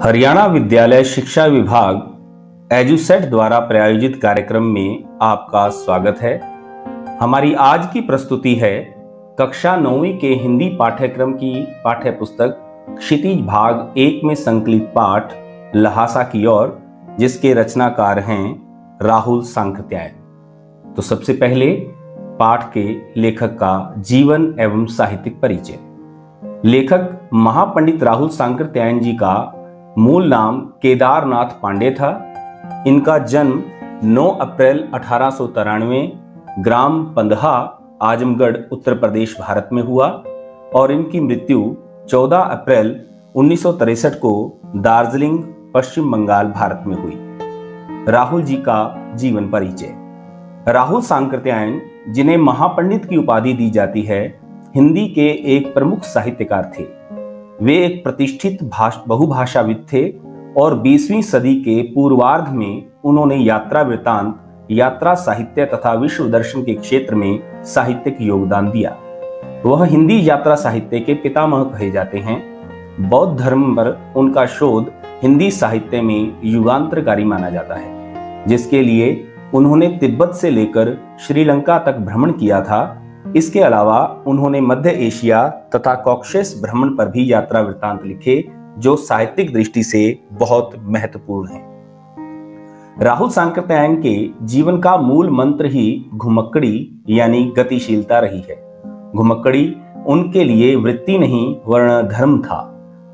हरियाणा विद्यालय शिक्षा विभाग एजुसेट द्वारा प्रायोजित कार्यक्रम में आपका स्वागत है। हमारी आज की प्रस्तुति है कक्षा 9वीं के हिंदी पाठ्यक्रम की पाठ्य पुस्तक क्षितिज भाग 1 में संकलित पाठ ल्हासा की ओर, जिसके रचनाकार हैं राहुल सांकृत्यायन। तो सबसे पहले पाठ के लेखक का जीवन एवं साहित्यिक परिचय। लेखक महापंडित राहुल सांकृत्यायन जी का मूल नाम केदारनाथ पांडे था। इनका जन्म 9 अप्रैल 1893 ग्राम पंदहा, आजमगढ़, उत्तर प्रदेश, भारत में हुआ और इनकी मृत्यु 14 अप्रैल 1963 को दार्जिलिंग, पश्चिम बंगाल, भारत में हुई। राहुल जी का जीवन परिचय। राहुल सांकृत्यायन, जिन्हें महापंडित की उपाधि दी जाती है, हिंदी के एक प्रमुख साहित्यकार थे। वे एक प्रतिष्ठित बहुभाषाविद थे और 20वीं सदी के पूर्वार्ध में उन्होंने यात्रा वृत्तांत, यात्रा साहित्य तथा विश्व दर्शन के क्षेत्र में साहित्यिक योगदान दिया। वह हिंदी यात्रा साहित्य के पितामह कहे जाते हैं। बौद्ध धर्म पर उनका शोध हिंदी साहित्य में युगांतरकारी माना जाता है, जिसके लिए उन्होंने तिब्बत से लेकर श्रीलंका तक भ्रमण किया था। इसके अलावा उन्होंने मध्य एशिया तथा कॉकेशस भ्रमण पर भी यात्रा वृत्तांत लिखे, जो साहित्यिक दृष्टि से बहुत महत्वपूर्ण है। राहुल सांकृत्यायन के जीवन का मूल मंत्र ही घुमक्कड़ी यानी गतिशीलता रही है। घुमक्कड़ी उनके लिए वृत्ति नहीं वर्ण धर्म था।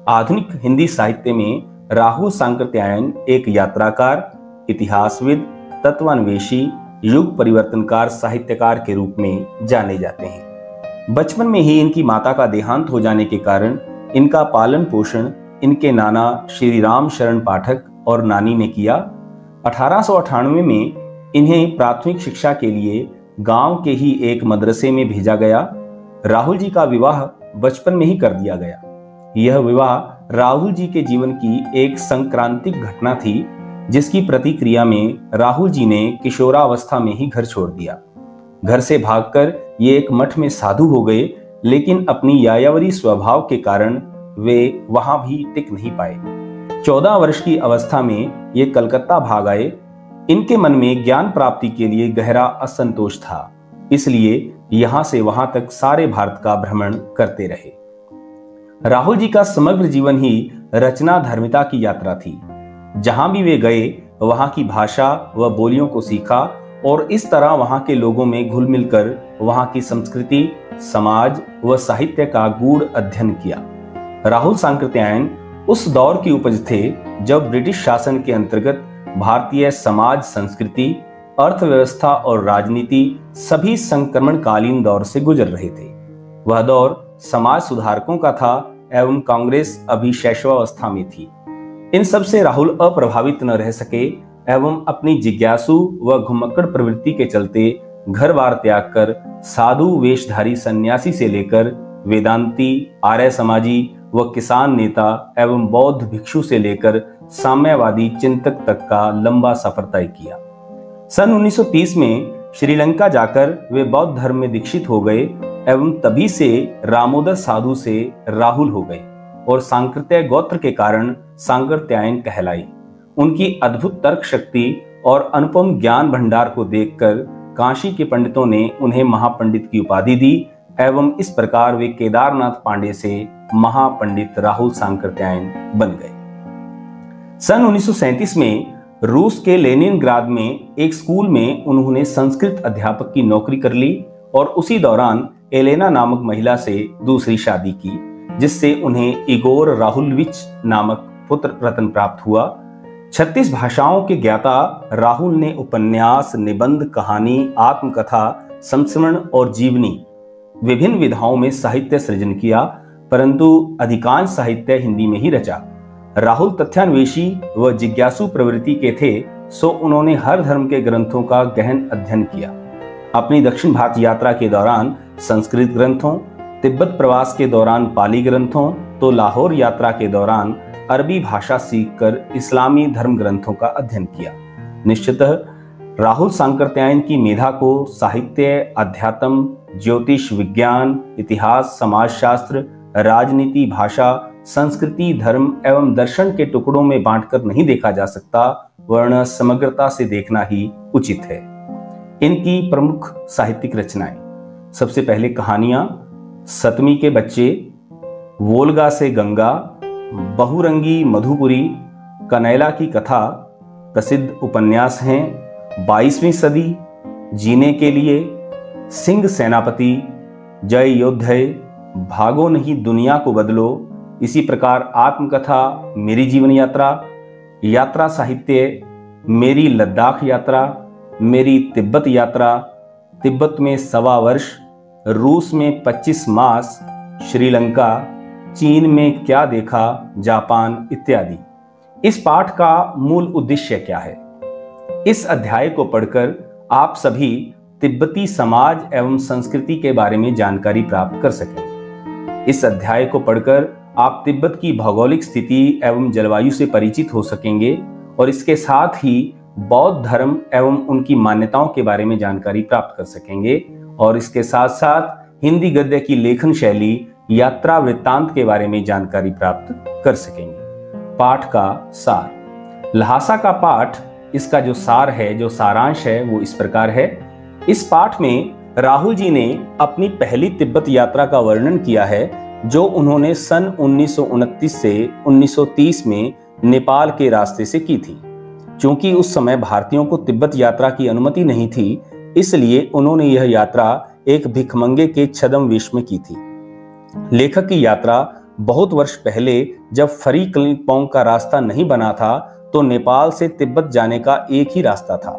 आधुनिक हिंदी साहित्य में राहुल सांकृत्यायन एक यात्राकार, इतिहासविद, तत्वान्वेषी, युग परिवर्तनकार साहित्यकार के रूप में जाने जाते हैं। बचपन में ही इनकी माता का देहांत हो जाने के कारण इनका पालन पोषण इनके नाना श्री राम शरण पाठक और नानी ने किया। 1898 में इन्हें प्राथमिक शिक्षा के लिए गांव के ही एक मदरसे में भेजा गया। राहुल जी का विवाह बचपन में ही कर दिया गया। यह विवाह राहुल जी के जीवन की एक संक्रांतिक घटना थी, जिसकी प्रतिक्रिया में राहुल जी ने किशोरावस्था में ही घर छोड़ दिया। घर से भागकर ये एक मठ में साधु हो गए, लेकिन अपनी यायावरी स्वभाव के कारण वे वहां भी टिक नहीं पाए। 14 वर्ष की अवस्था में ये कलकत्ता भाग आए। इनके मन में ज्ञान प्राप्ति के लिए गहरा असंतोष था, इसलिए यहां से वहां तक सारे भारत का भ्रमण करते रहे। राहुल जी का समग्र जीवन ही रचना धर्मिता की यात्रा थी। जहां भी वे गए वहां की भाषा व बोलियों को सीखा और इस तरह वहां के लोगों में घुल मिलकर वहां की संस्कृति, समाज व साहित्य का गूढ़ अध्ययन किया। राहुल सांकृत्यायन उस दौर की उपज थे जब ब्रिटिश शासन के अंतर्गत भारतीय समाज, संस्कृति, अर्थव्यवस्था और राजनीति सभी संक्रमणकालीन दौर से गुजर रहे थे। वह दौर समाज सुधारकों का था एवं कांग्रेस अभी शैशवावस्था में थी। इन सब से राहुल अप्रभावित न रह सके एवं अपनी जिज्ञासु व घुमक्कड़ प्रवृत्ति के चलते घर बार त्याग कर साधु वेशधारी सन्यासी से लेकर वेदांती, आर्य समाजी व किसान नेता एवं बौद्ध भिक्षु से लेकर साम्यवादी चिंतक तक का लंबा सफर तय किया। सन 1930 में श्रीलंका जाकर वे बौद्ध धर्म में दीक्षित हो गए एवं तभी से रामोदर साधु से राहुल हो गए और सांकृत्य गोत्र के कारण सांकृत्यायन कहलाई। उनकी अद्भुत तर्क शक्ति और अनुपम ज्ञान भंडार को देखकर काशी के पंडितों ने उन्हें महापंडित की उपाधि दी एवं इस प्रकार वे केदारनाथ पांडे से महापंडित राहुल सांकृत्यायन बन गए। सन 1937 में रूस के लेनिनग्राद में एक स्कूल में उन्होंने संस्कृत अध्यापक की नौकरी कर ली और उसी दौरान एलेना नामक महिला से दूसरी शादी की, जिससे उन्हें इगोर राहुलविच नामक पुत्र रत्न प्राप्त हुआ। 36 भाषाओं के ज्ञाता राहुल ने उपन्यास, निबंध, कहानी, आत्मकथा, संस्मरण और जीवनी विभिन्न विधाओं में साहित्य सृजन किया, परंतु अधिकांश साहित्य हिंदी में ही रचा। राहुल तथ्यान्वेषी व जिज्ञासु प्रवृत्ति के थे, सो उन्होंने हर धर्म के ग्रंथों का गहन अध्ययन किया। अपनी दक्षिण भारत यात्रा के दौरान संस्कृत ग्रंथों, तिब्बत प्रवास के दौरान पाली ग्रंथों, तो लाहौर यात्रा के दौरान अरबी भाषा सीखकर इस्लामी धर्म ग्रंथों का अध्ययन किया। निश्चितः राहुल सांकृत्यायन की मेधा को साहित्य, अध्यात्म, ज्योतिष विज्ञान, इतिहास, समाजशास्त्र, राजनीति, भाषा संस्कृति, धर्म एवं दर्शन के टुकड़ों में बांटकर नहीं देखा जा सकता, वरन समग्रता से देखना ही उचित है। इनकी प्रमुख साहित्यिक रचनाएं, सबसे पहले कहानियां, सतमी के बच्चे, वोल्गा से गंगा, बहुरंगी मधुपुरी, कनैला की कथा प्रसिद्ध उपन्यास हैं। 22वीं सदी, जीने के लिए, सिंह सेनापति, जय योद्धे, भागो नहीं दुनिया को बदलो, इसी प्रकार आत्मकथा मेरी जीवन यात्रा, यात्रा साहित्य मेरी लद्दाख यात्रा, मेरी तिब्बत यात्रा, तिब्बत में 1.25 वर्ष, रूस में 25 मास, श्रीलंका, चीन में क्या देखा, जापान इत्यादि। इस पाठ का मूल उद्देश्य क्या है? इस अध्याय को पढ़कर आप सभी तिब्बती समाज एवं संस्कृति के बारे में जानकारी प्राप्त कर सकेंगे। इस अध्याय को पढ़कर आप तिब्बत की भौगोलिक स्थिति एवं जलवायु से परिचित हो सकेंगे और इसके साथ ही बौद्ध धर्म एवं उनकी मान्यताओं के बारे में जानकारी प्राप्त कर सकेंगे और इसके साथ साथ हिंदी गद्य की लेखन शैली, यात्रा वृत्तांत के बारे में जानकारी प्राप्त कर सकेंगे। पाठ का सार। ल्हासा का पाठ, इसका जो सार है, जो सारांश है, वो इस प्रकार है। इस पाठ में राहुल जी ने अपनी पहली तिब्बत यात्रा का वर्णन किया है, जो उन्होंने सन 1929 से 1930 में नेपाल के रास्ते से की थी। क्योंकि उस समय भारतीयों को तिब्बत यात्रा की अनुमति नहीं थी, इसलिए उन्होंने यह यात्रा एक भिखमंगे के छद्म वेश में की थी। लेखक की यात्रा बहुत वर्ष पहले, जब फरी क्लिंगपोंग का रास्ता नहीं बना था, तो नेपाल से तिब्बत जाने का एक ही रास्ता था।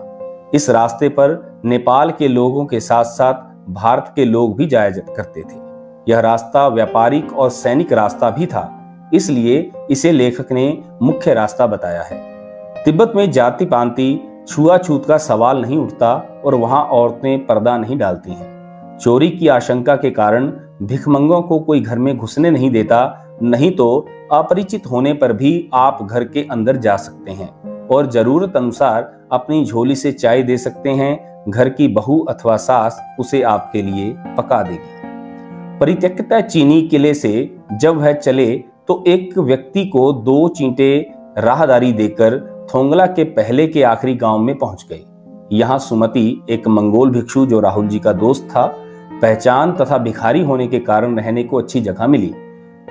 इस रास्ते पर नेपाल के लोगों के साथ साथ भारत के लोग भी जाया करते थे। यह रास्ता व्यापारिक और सैनिक रास्ता भी था, इसलिए इसे लेखक ने मुख्य रास्ता बताया है। तिब्बत में जाति पांति, छुआछूत का सवाल नहीं उठता और वहां औरतें पर्दा नहीं डालती हैं। चोरी की आशंका के कारण भिखमंगों को कोई घर में घुसने नहीं देता, नहीं तो अपरिचित होने पर भी आप घर के अंदर जा सकते हैं और जरूरत अनुसार अपनी झोली से चाय दे सकते हैं। घर की बहू अथवा सास उसे आपके लिए पका देगी। परित्यक्ता चीनी किले से जब वह चले तो एक व्यक्ति को 2 चींटे राहदारी देकर थोंगला के पहले के आखिरी गांव में पहुंच गए। यहाँ सुमति, एक मंगोल भिक्षु जो राहुल जी का दोस्त था, पहचान तथा भिखारी होने के कारण रहने को अच्छी जगह मिली।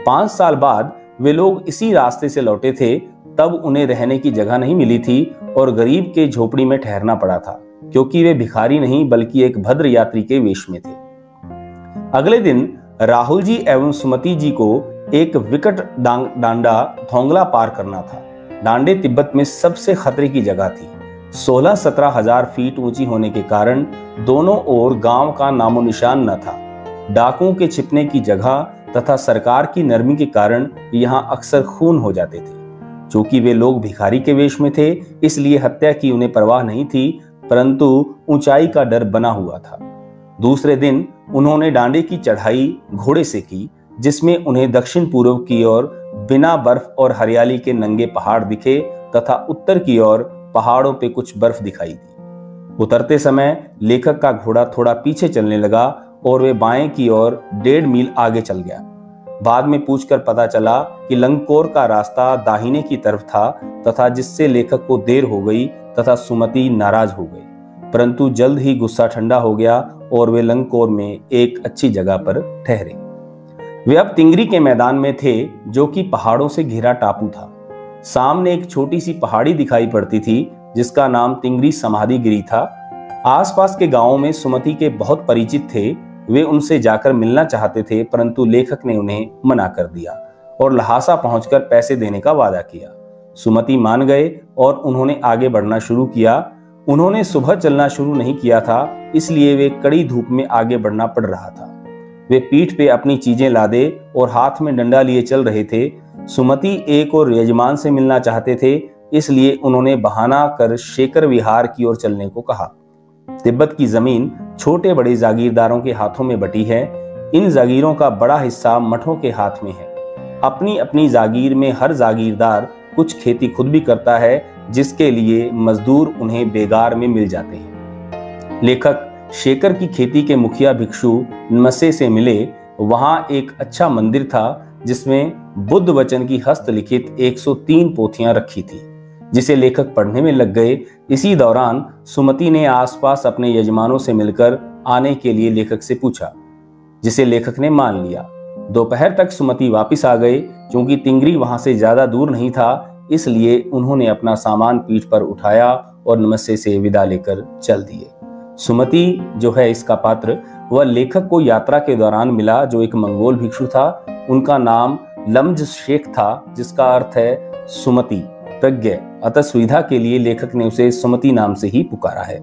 5 साल बाद वे लोग इसी रास्ते से लौटे थे, तब उन्हें रहने की जगह नहीं मिली थी और गरीब के झोपड़ी में ठहरना पड़ा था, क्योंकि वे भिखारी नहीं बल्कि एक भद्र यात्री के वेश में थे। अगले दिन राहुल जी एवं सुमति जी को एक विकट डांडा थोंगला पार करना था। डांडे तिब्बत में सबसे खतरे की जगह थी। 16-17 हजार फीट ऊंची होने के कारण दोनों ओर गांव का नामो निशान न था। डाकुओं के छिपने की जगह तथा सरकार की नरमी के कारण यहाँ अक्सर खून हो जाते थे। चूंकि वे लोग भिखारी के वेश में थे, इसलिए हत्या की उन्हें परवाह नहीं थी, परंतु ऊंचाई का डर बना हुआ था। दूसरे दिन उन्होंने डांडे की चढ़ाई घोड़े से की, जिसमें उन्हें दक्षिण पूर्व की ओर बिना बर्फ और हरियाली के नंगे पहाड़ दिखे तथा उत्तर की ओर पहाड़ों पे कुछ बर्फ दिखाई दी। उतरते समय लेखक का घोड़ा थोड़ा पीछे चलने लगा और वे बाएं की ओर 1.5 मील आगे चल गया। बाद में पूछकर पता चला कि लंगकोर का रास्ता दाहिने की तरफ था तथा जिससे लेखक को देर हो गई तथा सुमति नाराज हो गई। परंतु जल्द ही गुस्सा ठंडा हो गया और वे लंगकोर में एक अच्छी जगह पर ठहरे। वे अब तिंगरी के मैदान में थे, जो कि पहाड़ों से घिरा टापू था। सामने एक छोटी सी पहाड़ी दिखाई पड़ती थी, जिसका नाम तिंगरी समाधि गिरी था। आसपास के गांवों में सुमति के बहुत परिचित थे। वे उनसे जाकर मिलना चाहते थे, परंतु लेखक ने उन्हें मना कर दिया और ल्हासा पहुंचकर पैसे देने का वादा किया। सुमति मान गए और उन्होंने आगे बढ़ना शुरू किया। उन्होंने सुबह चलना शुरू नहीं किया था, इसलिए वे कड़ी धूप में आगे बढ़ना पड़ रहा था। वे पीठ पे अपनी चीजें लादे और हाथ में डंडा लिए चल रहे थे। सुमति एक और यजमान से मिलना चाहते थे, इसलिए उन्होंने बहाना कर शेकर विहार की ओर चलने को कहा। तिब्बत की जमीन छोटे बड़े जागीरदारों के हाथों में बटी है। इन जागीरों का बड़ा हिस्सा मठों के हाथ में है। अपनी अपनी जागीर में हर जागीरदार कुछ खेती खुद भी करता है, जिसके लिए मजदूर उन्हें बेगार में मिल जाते हैं। लेखक शेकर की खेती के मुखिया भिक्षु नमसे से मिले। वहां एक अच्छा मंदिर था, जिसमें बुद्ध वचन की हस्तलिखित 103 पोथियां रखी थी, जिसे लेखक पढ़ने में लग गए। इसी दौरान सुमति ने आसपास अपने यजमानों से मिलकर आने के लिए लेखक से पूछा, जिसे लेखक ने मान लिया। दोपहर तक सुमति वापस आ गए। क्योंकि तिंगरी वहां से ज्यादा दूर नहीं था, इसलिए उन्होंने अपना सामान पीठ पर उठाया और नमस्ते से विदा लेकर चल दिए। सुमति जो है इसका पात्र, वह लेखक को यात्रा के दौरान मिला, जो एक मंगोल भिक्षु था। उनका नाम लम्ज शेख था, जिसका अर्थ है सुमति, प्रज्ञ। अतः सुविधा के लिए लेखक ने उसे सुमति नाम से ही पुकारा है।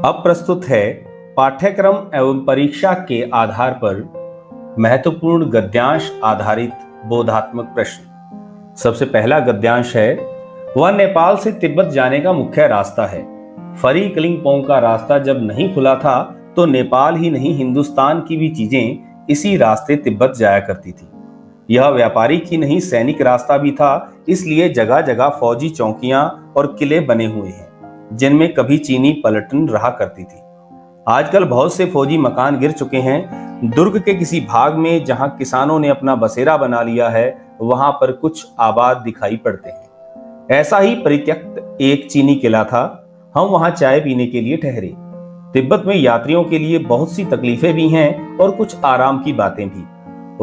अब प्रस्तुत है पाठ्यक्रम एवं परीक्षा के आधार पर महत्वपूर्ण गद्यांश आधारित बोधात्मक प्रश्न। सबसे पहला गद्यांश है, वह नेपाल से तिब्बत जाने का मुख्य रास्ता है। फरी कलिंगपोंग का रास्ता जब नहीं खुला था तो नेपाल ही नहीं, हिंदुस्तान की भी चीजें इसी रास्ते तिब्बत जाया करती थी। यह व्यापारिक ही नहीं, सैनिक रास्ता भी था। इसलिए जगह जगह फौजी चौकियां और किले बने हुए हैं, जिनमें कभी चीनी पलटन रहा करती थी। आजकल बहुत से फौजी मकान गिर चुके हैं। दुर्ग के किसी भाग में जहां किसानों ने अपना बसेरा बना लिया है, वहां पर कुछ आबाद दिखाई पड़ते हैं। ऐसा ही परित्यक्त एक चीनी किला था। हम वहां चाय पीने के लिए ठहरे। तिब्बत में यात्रियों के लिए बहुत सी तकलीफें भी हैं और कुछ आराम की बातें भी।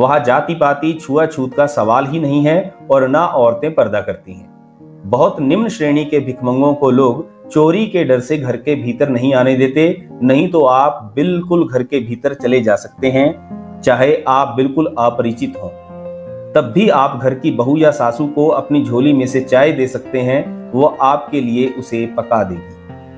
वहां जाति पाति छुआछूत का सवाल ही नहीं है और ना औरतें पर्दा करती हैं। बहुत निम्न श्रेणी के भिखमंगों को लोग चोरी के डर से घर के भीतर नहीं आने देते, नहीं तो आप बिल्कुल घर के भीतर चले जा सकते हैं, चाहे आप बिल्कुल अपरिचित हों। तब भी आप घर की बहू या सासू को अपनी झोली में से चाय दे सकते हैं, वह आपके लिए उसे पका देगी।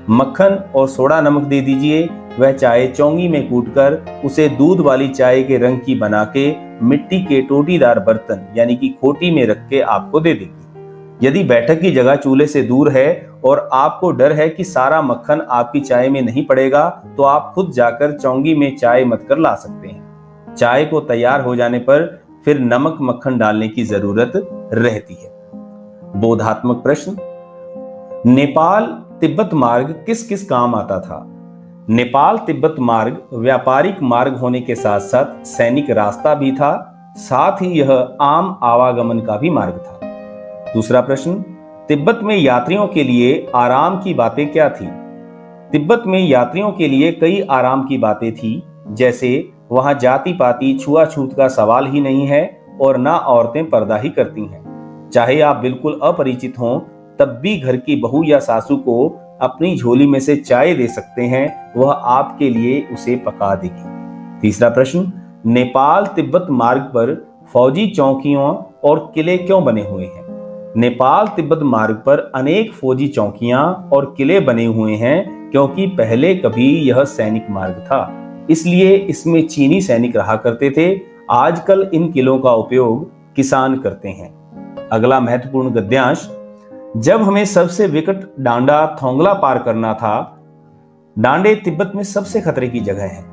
मक्खन और सोडा नमक दे दीजिए, वह चाय चौंगी में कूटकर उसे दूध वाली चाय के रंग की बना के मिट्टी के टोटीदार बर्तन यानी कि खोटी में रख के आपको दे देगी। यदि बैठक की जगह चूल्हे से दूर है और आपको डर है कि सारा मक्खन आपकी चाय में नहीं पड़ेगा, तो आप खुद जाकर चौंगी में चाय मत कर ला सकते हैं। चाय को तैयार हो जाने पर फिर नमक मक्खन डालने की जरूरत रहती है। बोधात्मक प्रश्न, नेपाल तिब्बत मार्ग किस किस काम आता था? नेपाल तिब्बत मार्ग व्यापारिक मार्ग होने के साथ साथ सैनिक रास्ता भी था, साथ ही यह आम आवागमन का भी मार्ग था। दूसरा प्रश्न, तिब्बत में यात्रियों के लिए आराम की बातें क्या थी? तिब्बत में यात्रियों के लिए कई आराम की बातें थी, जैसे वहां जाति पाति छुआछूत का सवाल ही नहीं है और ना औरतें पर्दा ही करती हैं। चाहे आप बिल्कुल अपरिचित हों, तब भी घर की बहू या सासू को अपनी झोली में से चाय दे सकते हैं, वह आपके लिए उसे पका देगी। तीसरा प्रश्न, नेपाल तिब्बत मार्ग पर फौजी चौकियों और किले क्यों बने हुए हैं? नेपाल तिब्बत मार्ग पर अनेक फौजी चौकियां और किले बने हुए हैं, क्योंकि पहले कभी यह सैनिक मार्ग था, इसलिए इसमें चीनी सैनिक रहा करते थे। आजकल इन किलों का उपयोग किसान करते हैं। अगला महत्वपूर्ण गद्यांश, जब हमें सबसे विकट डांडा थोंगला पार करना था। डांडे तिब्बत में सबसे खतरे की जगह है।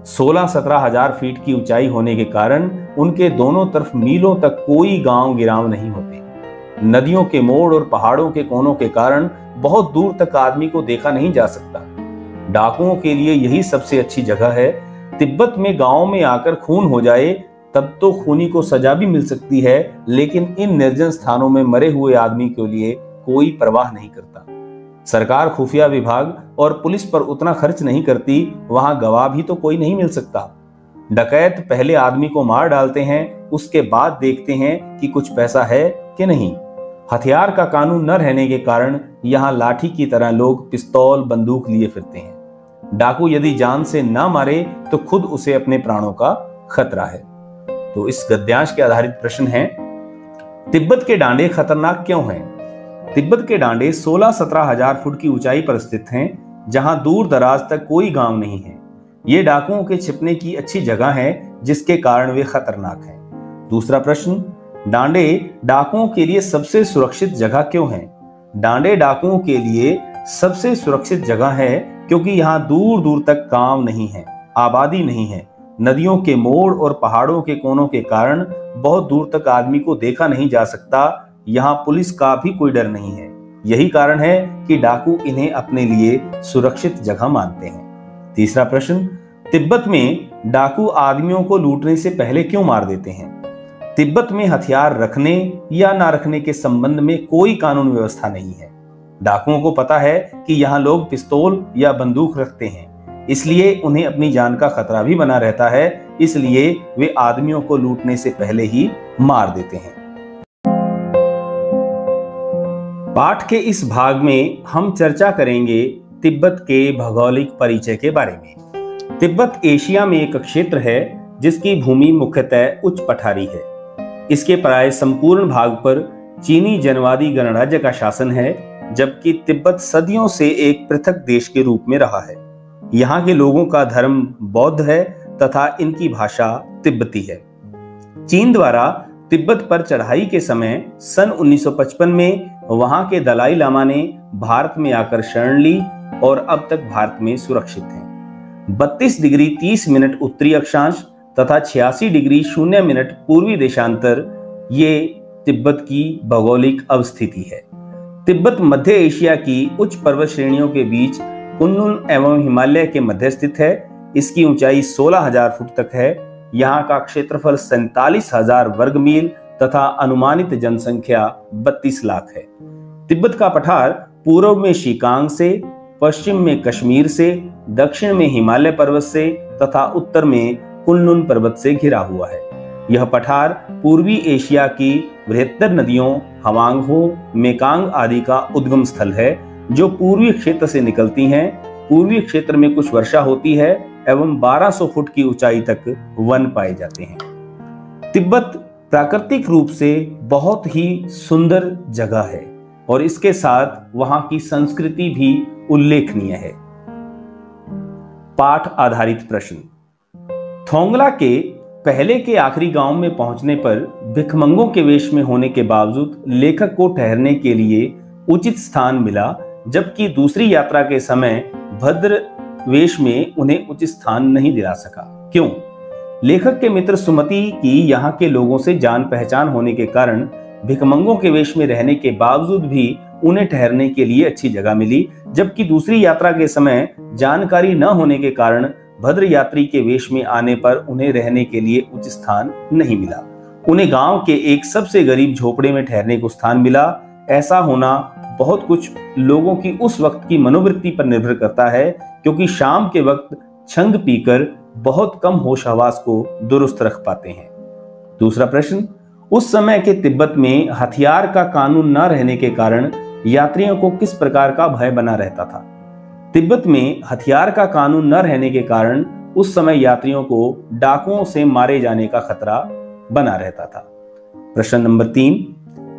16-17 हजार फीट की ऊंचाई होने के कारण उनके दोनों तरफ मीलों तक कोई गांव गिराव नहीं होते। नदियों के मोड़ और पहाड़ों के कोनों के कारण बहुत दूर तक आदमी को देखा नहीं जा सकता। डाकुओं के लिए यही सबसे अच्छी जगह है। तिब्बत में गांव में आकर खून हो जाए तब तो खूनी को सजा भी मिल सकती है, लेकिन इन निर्जन स्थानों में मरे हुए आदमी के लिए कोई परवाह नहीं करता। सरकार खुफिया विभाग और पुलिस पर उतना खर्च नहीं करती, वहां गवाह भी तो कोई नहीं मिल सकता। डकैत पहले आदमी को मार डालते हैं, उसके बाद देखते हैं कि कुछ पैसा है कि नहीं। हथियार का कानून न रहने के कारण यहाँ लाठी की तरह लोग पिस्तौल बंदूक लिए फिरते हैं। डाकू यदि जान से ना मारे तो खुद उसे अपने प्राणों का खतरा है। तो इस गद्यांश के आधारित प्रश्न है, तिब्बत के डांडे खतरनाक क्यों हैं? तिब्बत के डांडे 16-17 हजार फुट की ऊंचाई पर स्थित हैं, जहां दूर दराज तक कोई गांव नहीं है। ये डाकुओं के छिपने की अच्छी जगह है, जिसके कारण वे खतरनाक हैं। दूसरा प्रश्न, डांडे डाकुओं के लिए सबसे सुरक्षित जगह क्यों है? डांडे डाकुओं के लिए सबसे सुरक्षित जगह है क्योंकि यहाँ दूर दूर तक गांव नहीं है, आबादी नहीं है। नदियों के मोड़ और पहाड़ों के कोनों के कारण बहुत दूर तक आदमी को देखा नहीं जा सकता। यहाँ पुलिस का भी कोई डर नहीं है। यही कारण है कि डाकू इन्हें अपने लिए सुरक्षित जगह मानते हैं। तीसरा प्रश्न, तिब्बत में डाकू आदमियों को लूटने से पहले क्यों मार देते हैं? तिब्बत में हथियार रखने या ना रखने के संबंध में कोई कानून व्यवस्था नहीं है। डाकुओं को पता है कि यहाँ लोग पिस्तौल या बंदूक रखते हैं, इसलिए उन्हें अपनी जान का खतरा भी बना रहता है, इसलिए वे आदमियों को लूटने से पहले ही मार देते हैं। पाठ के इस भाग में हम चर्चा करेंगे तिब्बत के भौगोलिक परिचय के बारे में। तिब्बत एशिया में एक क्षेत्र है जिसकी भूमि मुख्यतः उच्च पठारी है। इसके प्राय संपूर्ण भाग पर चीनी जनवादी गणराज्य का शासन है, जबकि तिब्बत सदियों से एक पृथक देश के रूप में रहा है। यहाँ के लोगों का धर्म बौद्ध है तथा इनकी भाषा तिब्बती है। चीन द्वारा तिब्बत पर चढ़ाई के समय सन 1955 में वहां के दलाई लामा ने भारत में आकर शरण ली और अब तक भारत में सुरक्षित हैं। 32 डिग्री 30 मिनट उत्तरी अक्षांश तथा 86 डिग्री 0 मिनट पूर्वी देशांतर ये तिब्बत की भौगोलिक अवस्थिति है। तिब्बत मध्य एशिया की उच्च पर्वत श्रेणियों के बीच कुनलुन एवं हिमालय के मध्य स्थित है। इसकी ऊंचाई 16,000 फुट तक है। यहाँ का क्षेत्रफल 47,000 वर्ग मील तथा अनुमानित जनसंख्या 32 लाख है। तिब्बत का पठार पूर्व में शिकांग से, पश्चिम में कश्मीर से, दक्षिण में हिमालय पर्वत से तथा उत्तर में कुनलुन पर्वत से घिरा हुआ है। यह पठार पूर्वी एशिया की बृहत्तर नदियों हवांग, मेकांग आदि का उद्गम स्थल है, जो पूर्वी क्षेत्र से निकलती हैं। पूर्वी क्षेत्र में कुछ वर्षा होती है एवं 1200 फुट की ऊंचाई तक वन पाए जाते हैं। तिब्बत प्राकृतिक रूप से बहुत ही सुंदर जगह है और इसके साथ वहां की संस्कृति भी उल्लेखनीय है। पाठ आधारित प्रश्न। थोंगला के पहले के आखिरी गांव में पहुंचने पर भिखमंगों के वेश में होने के बावजूद लेखक को ठहरने के लिए उचित स्थान मिला, जबकि दूसरी यात्रा के समय भद्र वेश में उन्हें उचित स्थान नहीं दिला सका। क्यों? लेखक के मित्र सुमति की यहाँ के लोगों से जान पहचान होने के कारण भिखमंगों के वेश में रहने के बावजूद भी उन्हें ठहरने के लिए अच्छी जगह मिली, जबकि दूसरी यात्रा के समय जानकारी न होने के कारण भद्र यात्री के वेश में आने पर उन्हें रहने के लिए उचित स्थान नहीं मिला। उन्हें गांव के एक सबसे गरीब झोपड़े में ठहरने को स्थान मिला। ऐसा होना बहुत कुछ लोगों की उस वक्त की मनोवृत्ति पर निर्भर करता है, क्योंकि शाम के वक्त छंग पीकर बहुत कम होश हवास को दुरुस्त रख पाते हैं। दूसरा प्रश्न। उस समय के तिब्बत में हथियार का कानून न रहने के कारण यात्रियों को किस प्रकार का भय बना रहता था? तिब्बत में हथियार का कानून न रहने के कारण उस समय यात्रियों को डाकुओं से मारे जाने का खतरा बना रहता था। प्रश्न नंबर 3।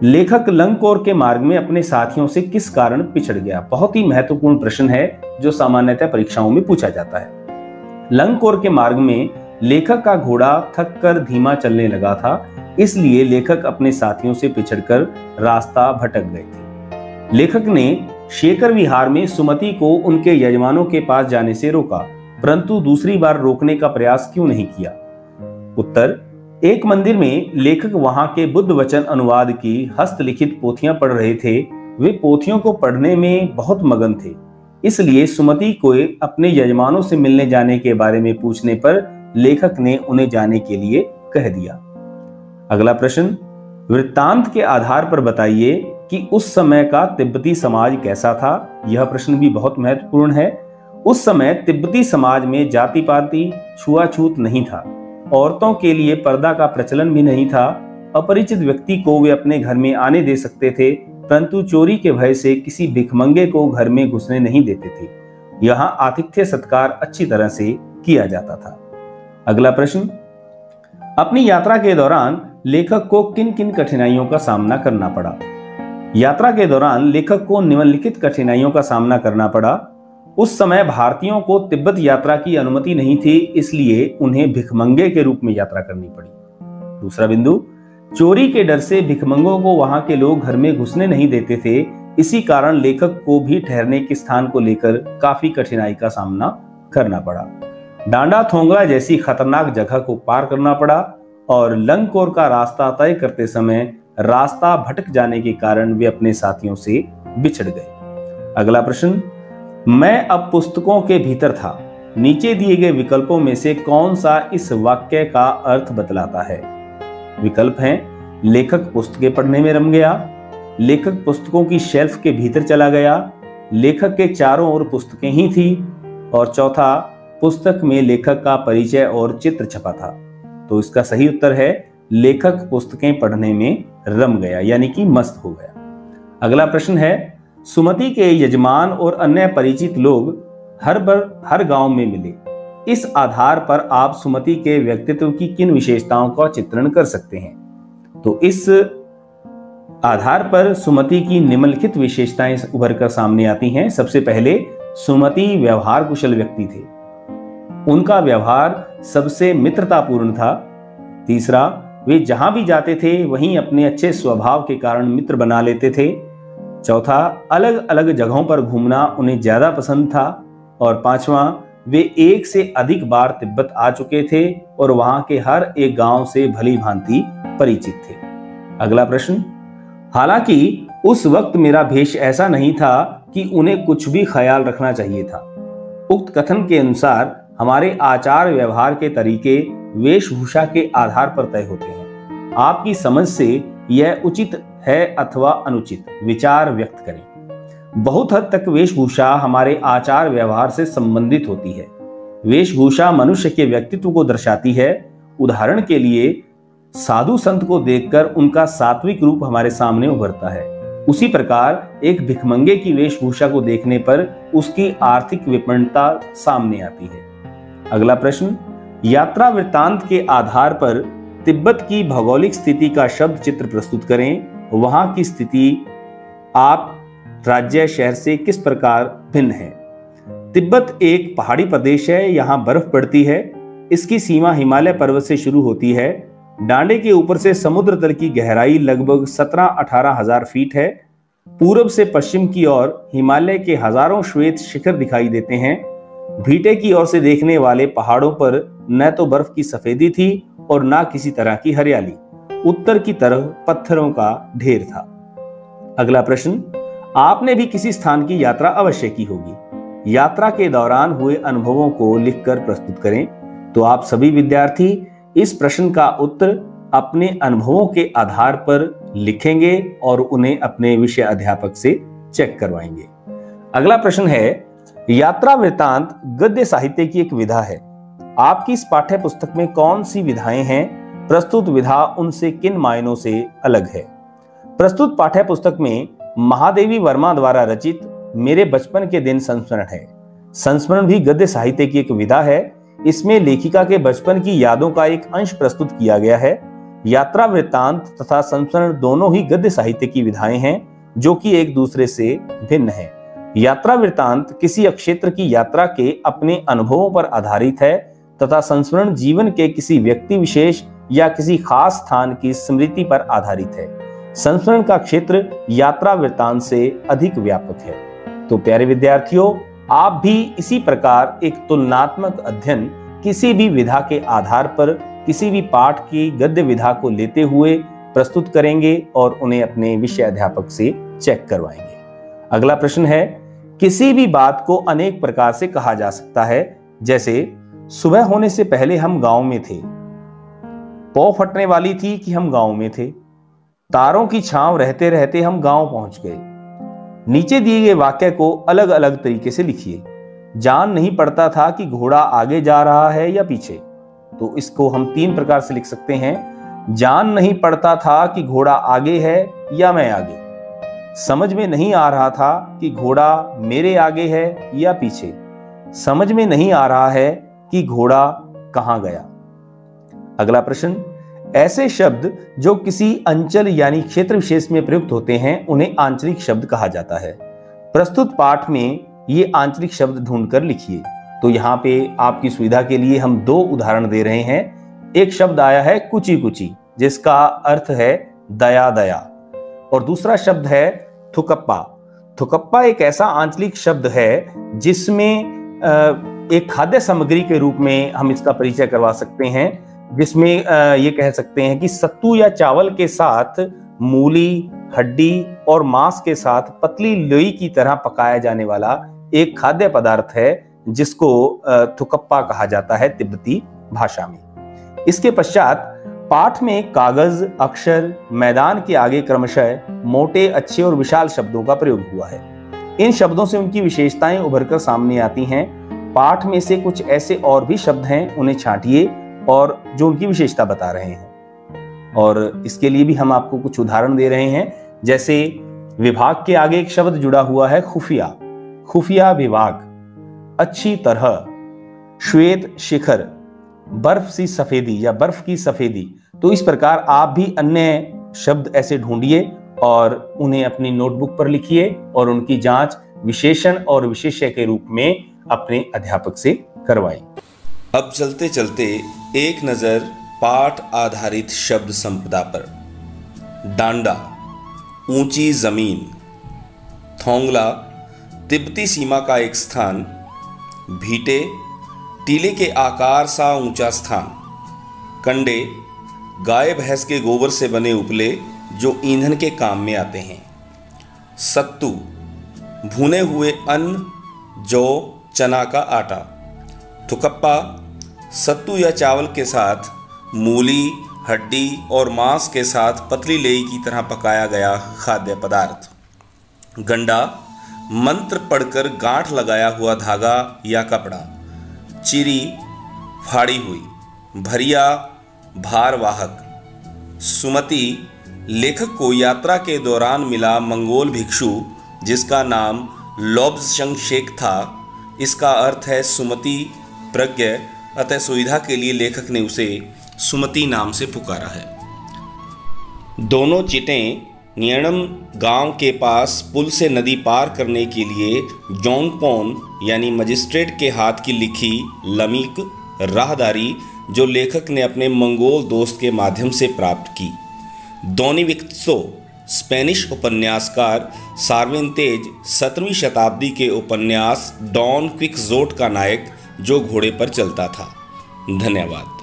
लेखक लंगकोर के मार्ग में अपने साथियों से किस कारण पिछड़ गया? बहुत ही महत्वपूर्ण प्रश्न है जो सामान्यतः परीक्षाओं में पूछा जाता है। लंगकोर के मार्ग में लेखक का घोड़ा थक कर धीमा चलने लगा था, इसलिए लेखक अपने साथियों से पिछड़कर रास्ता भटक गए थे। लेखक ने शेखर विहार में सुमति को उनके यजमानों के पास जाने से रोका, परंतु दूसरी बार रोकने का प्रयास क्यों नहीं किया? उत्तर। एक मंदिर में लेखक वहां के बुद्ध वचन अनुवाद की हस्तलिखित पोथियां पढ़ रहे थे। वे पोथियों को पढ़ने में बहुत मगन थे, इसलिए सुमति को अपने यजमानों से मिलने जाने के बारे में पूछने पर लेखक ने उन्हें जाने के लिए कह दिया। अगला प्रश्न। वृत्तांत के आधार पर बताइए कि उस समय का तिब्बती समाज कैसा था? यह प्रश्न भी बहुत महत्वपूर्ण है। उस समय तिब्बती समाज में जाति पाति छुआछूत नहीं था। औरतों के लिए पर्दा का प्रचलन भी नहीं था। अपरिचित व्यक्ति को वे अपने घर में आने दे सकते थे, परंतु चोरी के भय से किसी भिखमंगे को घर में घुसने नहीं देते थे। यहाँ आतिथ्य सत्कार अच्छी तरह से किया जाता था। अगला प्रश्न। अपनी यात्रा के दौरान लेखक को किन किन कठिनाइयों का सामना करना पड़ा? यात्रा के दौरान लेखक को निम्नलिखित कठिनाइयों का सामना करना पड़ा। उस समय भारतीयों को तिब्बत यात्रा की अनुमति नहीं थी, इसलिए उन्हें भिखमंगे के रूप में यात्रा करनी पड़ी। दूसरा बिंदु। चोरी के डर से भिखमंगों को वहां के लोग घर में घुसने नहीं देते थे। इसी कारण लेखक को भी ठहरने के स्थान को लेकर काफी कठिनाई का सामना करना पड़ा। डांडा थोंगला जैसी खतरनाक जगह को पार करना पड़ा और लंगकोर का रास्ता तय करते समय रास्ता भटक जाने के कारण वे अपने साथियों से बिछड़ गए। अगला प्रश्न। मैं अब पुस्तकों के भीतर था। नीचे दिए गए विकल्पों में से कौन सा इस वाक्य का अर्थ बतलाता है? विकल्प हैं, लेखक पुस्तकें पढ़ने में रम गया, लेखक पुस्तकों की शेल्फ के भीतर चला गया, लेखक के चारों ओर पुस्तकें ही थी, और चौथा, पुस्तक में लेखक का परिचय और चित्र छपा था। तो इसका सही उत्तर है लेखक पुस्तकें पढ़ने में रम गया, यानी कि मस्त हो गया। अगला प्रश्न है, सुमति के यजमान और अन्य परिचित लोग हर गांव में मिले। इस आधार पर आप सुमति के व्यक्तित्व की किन विशेषताओं का चित्रण कर सकते हैं? तो इस आधार पर सुमति की निम्नलिखित विशेषताएं उभर कर सामने आती हैं। सबसे पहले, सुमति व्यवहार कुशल व्यक्ति थे। उनका व्यवहार सबसे मित्रतापूर्ण था। तीसरा, वे जहां भी जाते थे वहीं अपने अच्छे स्वभाव के कारण मित्र बना लेते थे। चौथा, अलग अलग जगहों पर घूमना उन्हें ज्यादा पसंद था। और पांचवा, वे एक से अधिक बार तिब्बत आ चुके थे और वहां के हर एक गांव से भली भांति परिचित थे। अगला प्रश्न, हालांकि उस वक्त मेरा भेष ऐसा नहीं था कि उन्हें कुछ भी ख्याल रखना चाहिए था। उक्त कथन के अनुसार हमारे आचार व्यवहार के तरीके वेशभूषा के आधार पर तय होते हैं। आपकी समझ से यह उचित है अथवा अनुचित, विचार व्यक्त करें। बहुत हद तक वेशभूषा हमारे आचार व्यवहार से संबंधित होती है। वेशभूषा मनुष्य के व्यक्तित्व को दर्शाती है। उदाहरण के लिए, साधु संत को देखकर उनका सात्विक रूप हमारे सामने उभरता है। उसी प्रकार एक भिखमंगे की वेशभूषा को देखने पर उसकी आर्थिक विपन्नता सामने आती है। अगला प्रश्न, यात्रा वृत्तांत के आधार पर तिब्बत की भौगोलिक स्थिति का शब्द चित्र प्रस्तुत करें। वहां की स्थिति आप राज्य शहर से किस प्रकार भिन्न है? तिब्बत एक पहाड़ी प्रदेश है, यहाँ बर्फ पड़ती है। इसकी सीमा हिमालय पर्वत से शुरू होती है। डांडे के ऊपर से समुद्र तल की गहराई लगभग 17-18 हजार फीट है। पूर्व से पश्चिम की ओर हिमालय के हजारों श्वेत शिखर दिखाई देते हैं। भीटे की ओर से देखने वाले पहाड़ों पर न तो बर्फ की सफेदी थी और न किसी तरह की हरियाली। उत्तर की तरफ पत्थरों का ढेर था। अगला प्रश्न, आपने भी किसी स्थान की यात्रा अवश्य की होगी। यात्रा के दौरान हुए अनुभवों को लिखकर प्रस्तुत करें। तो आप सभी विद्यार्थी इस प्रश्न का उत्तर अपने अनुभवों के आधार पर लिखेंगे और उन्हें अपने विषय अध्यापक से चेक करवाएंगे। अगला प्रश्न है, यात्रा वृत्तांत गद्य साहित्य की एक विधा है। आपकी इस पाठ्य पुस्तक में कौन सी विधाएं हैं? प्रस्तुत विधा उनसे किन मायनों से अलग है? प्रस्तुत पाठ्य पुस्तक में महादेवी वर्मा द्वारा रचित मेरे बचपन के दिन संस्मरण है। संस्मरण भी गद्य साहित्य की एक विधा है। इसमें लेखिका के बचपन की यादों का एक अंश प्रस्तुत किया गया है। यात्रा वृत्तांत तथा संस्मरण दोनों ही गद्य साहित्य की विधाएं हैं, जो कि एक दूसरे से भिन्न हैं। यात्रा वृत्तांत किसी क्षेत्र की यात्रा के अपने अनुभवों पर आधारित है तथा संस्मरण जीवन के किसी व्यक्ति विशेष या किसी खास स्थान की स्मृति पर आधारित है। संस्मरण का क्षेत्र यात्रा वृत्तांत से अधिक व्यापक है। तो प्यारे विद्यार्थियों, आप भी इसी प्रकार एक तुलनात्मक अध्ययन किसी भी विधा के आधार पर किसी भी पाठ की गद्य विधा को लेते हुए प्रस्तुत करेंगे और उन्हें अपने विषय अध्यापक से चेक करवाएंगे। अगला प्रश्न है, किसी भी बात को अनेक प्रकार से कहा जा सकता है। जैसे, सुबह होने से पहले हम गांव में थे। पौ फटने वाली थी कि हम गांव में थे। तारों की छांव रहते रहते हम गांव पहुंच गए। नीचे दिए गए वाक्य को अलग अलग तरीके से लिखिए। जान नहीं पड़ता था कि घोड़ा आगे जा रहा है या पीछे। तो इसको हम 3 प्रकार से लिख सकते हैं। जान नहीं पड़ता था कि घोड़ा आगे है या मैं आगे। समझ में नहीं आ रहा था कि घोड़ा मेरे आगे है या पीछे। समझ में नहीं आ रहा है कि घोड़ा कहां गया। अगला प्रश्न, ऐसे शब्द जो किसी अंचल यानी क्षेत्र विशेष में प्रयुक्त होते हैं उन्हें आंचलिक शब्द कहा जाता है। प्रस्तुत पाठ में ये आंचलिक शब्द ढूंढकर लिखिए। तो यहाँ पे आपकी सुविधा के लिए हम 2 उदाहरण दे रहे हैं। एक शब्द आया है कुची कुची, जिसका अर्थ है दया दया, और दूसरा शब्द है थुकप्पा। थुकप्पा एक ऐसा आंचलिक शब्द है जिसमें एक खाद्य सामग्री के रूप में हम इसका परिचय करवा सकते हैं, जिसमें ये कह सकते हैं कि सत्तू या चावल के साथ मूली, हड्डी और मांस के साथ पतली लोई की तरह पकाया जाने वाला एक खाद्य पदार्थ है जिसको थुकप्पा कहा जाता है तिब्बती भाषा में। इसके पश्चात पाठ में कागज, अक्षर, मैदान के आगे क्रमशः मोटे, अच्छे और विशाल शब्दों का प्रयोग हुआ है। इन शब्दों से उनकी विशेषताएं उभरकर सामने आती हैं। पाठ में से कुछ ऐसे और भी शब्द हैं, उन्हें छांटिए और जो उनकी विशेषता बता रहे हैं। और इसके लिए भी हम आपको कुछ उदाहरण दे रहे हैं। जैसे विभाग के आगे एक शब्द जुड़ा हुआ है खुफिया, खुफिया विभाग, अच्छी तरह, श्वेत शिखर, बर्फ सी सफेदी या बर्फ की सफेदी। तो इस प्रकार आप भी अन्य शब्द ऐसे ढूंढिए और उन्हें अपनी नोटबुक पर लिखिए और उनकी जांच विशेषण और विशेष्य के रूप में अपने अध्यापक से करवाएं। अब चलते चलते एक नजर पाठ आधारित शब्द संपदा पर। डांडा, ऊंची जमीन। थोंगला, तिब्बती सीमा का एक स्थान। भीटे, टीले के आकार सा ऊंचा स्थान। कंडे, गाय भैंस के गोबर से बने उपले जो ईंधन के काम में आते हैं। सत्तू, भुने हुए अन्न, जौ, चना का आटा। थुकप्पा, सत्तू या चावल के साथ मूली, हड्डी और मांस के साथ पतली लेई की तरह पकाया गया खाद्य पदार्थ। गंडा, मंत्र पढ़कर गांठ लगाया हुआ धागा या कपड़ा। चिरी, फाड़ी हुई। भरिया, भारवाहक। सुमति, लेखक को यात्रा के दौरान मिला मंगोल भिक्षु जिसका नाम लोब्संग शेख था। इसका अर्थ है सुमति, प्रज्ञ, अतः सुविधा के लिए लेखक ने उसे सुमति नाम से पुकारा है। दोनों चिटें न्येणम गांव के पास पुल से नदी पार करने के लिए जोंगपोन यानी मजिस्ट्रेट के हाथ की लिखी लमीक राहदारी जो लेखक ने अपने मंगोल दोस्त के माध्यम से प्राप्त की। दोनिविक्सो, स्पेनिश उपन्यासकार सार्वेंतेज 17वीं शताब्दी के उपन्यास डॉन क्विक्सोट का नायक जो घोड़े पर चलता था। धन्यवाद।